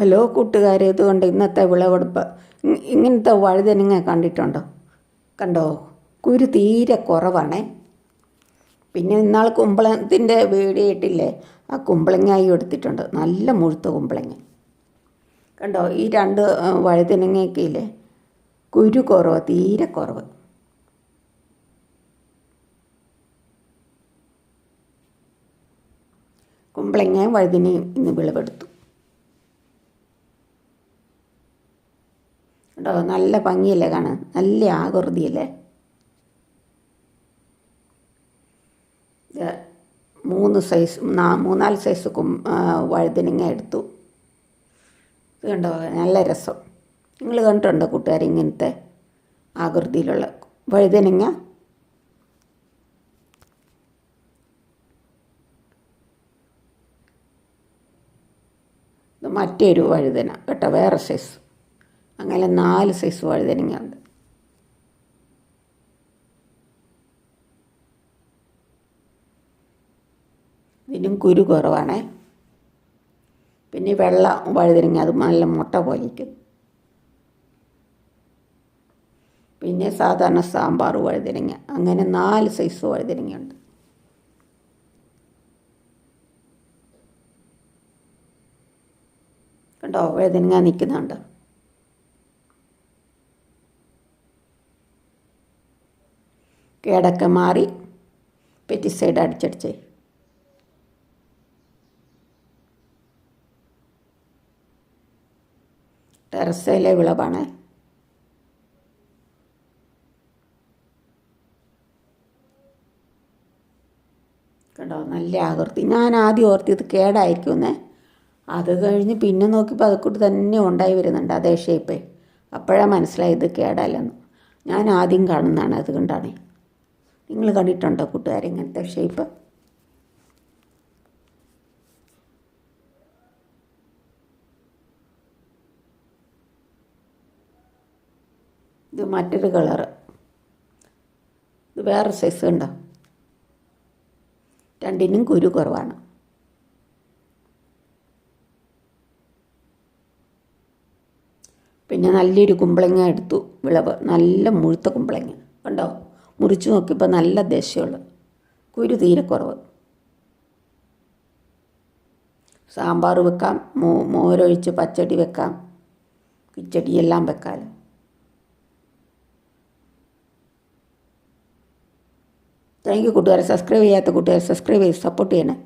Hello കൂട്ടുകാരെ, ഇതുകൊണ്ട് ഇന്നത്തെ വിളവെടുപ്പ്. ഇങ്ങനത്തെ വഴുതനങ്ങ കണ്ടിട്ടുണ്ടോ? കണ്ടോ? കുരു തീരെ കുറവാണേ. പിന്നെ ഇന്നാൾ കുമ്പളത്തിൻ്റെ വീഡിയോ ഇട്ടില്ലേ, ആ കുമ്പളങ്ങായി എടുത്തിട്ടുണ്ട്. നല്ല മുഴുത്ത കുമ്പളങ്ങ കണ്ടോ. ഈ രണ്ട് വഴുതനങ്ങയ്ക്കില്ലേ കുരു കുറവ്, തീരെ കുറവ്. കുമ്പളങ്ങയും വഴുതനയും ഇന്ന് വിളവെടുത്തു കേട്ടോ. നല്ല ഭംഗിയല്ലേ കാണാൻ, നല്ല ആകൃതിയല്ലേ. മൂന്നാല് സൈസ് വഴുതനങ്ങ എടുത്തു. ഇത് കണ്ടോ, നല്ല രസം. നിങ്ങൾ കണ്ടിട്ടുണ്ടോ കൂട്ടുകാർ ഇങ്ങനത്തെ ആകൃതിയിലുള്ള വഴുതനങ്ങ? ഇത് മറ്റൊരു വഴുതന കേട്ടോ, വേറെ സൈസ്. അങ്ങനെ 4 സൈസ് വഴുതനങ്ങ ഉണ്ട്. ഇതിനും കുരു കുറവാണേ. പിന്നെ വെള്ള വഴുതനങ്ങ, അത് നല്ല മുട്ട പോലെ ഇരിക്കും. പിന്നെ സാധാരണ സാമ്പാർ വഴുതനങ്ങ, അങ്ങനെ 4 സൈസ് വഴുതനങ്ങയുണ്ട്. കണ്ടോ, വഴുതനങ്ങ നിൽക്കുന്നുണ്ട്. കേടൊക്കെ മാറി പെറ്റിസൈഡ് അടിച്ചടിച്ചേ. ടെറസയിലെ വിളവാണ്. കണ്ടോ, നല്ല ആകൃതി. ഞാൻ ആദ്യം ഓർത്തിയത് കേടായിരിക്കുമെന്നേ. അത് കഴിഞ്ഞ് പിന്നെ നോക്കിയപ്പോൾ അതൊക്കെ തന്നെ ഉണ്ടായി വരുന്നുണ്ട്, അതേ ഷേപ്പേ. അപ്പോഴാണ് മനസ്സിലായത് കേടല്ലെന്ന്. ഞാൻ ആദ്യം കാണുന്നതാണ്, അതുകൊണ്ടാണ്. നിങ്ങൾ കണ്ടിട്ടുണ്ടോ കൂട്ടുകാരെ ഇങ്ങനത്തെ ഷേപ്പ്? ഇത് മറ്റൊരു കളറ്, ഇത് വേറെ സൈസ് ഉണ്ടോ. രണ്ടിനും കുരു കുറവാണ്. പിന്നെ നല്ലൊരു കുമ്പളങ്ങ എടുത്തു വിളവ്, നല്ല മുഴുത്ത കുമ്പളങ്ങ കണ്ടോ. മുറിച്ച് നോക്കിയപ്പോൾ നല്ല ദശയുള്ളു, കുരു തീരെ കുറവ്. സാമ്പാർ വെക്കാം, മോരൊഴിച്ച് പച്ചടി വെക്കാം, കിച്ചടി എല്ലാം വെക്കാമല്ലോ. താങ്ക് യു കൂട്ടുകാരെ. സബ്സ്ക്രൈബ് ചെയ്യാത്ത കൂട്ടുകാർ സബ്സ്ക്രൈബ് ചെയ്ത് സപ്പോർട്ട് ചെയ്യണേ.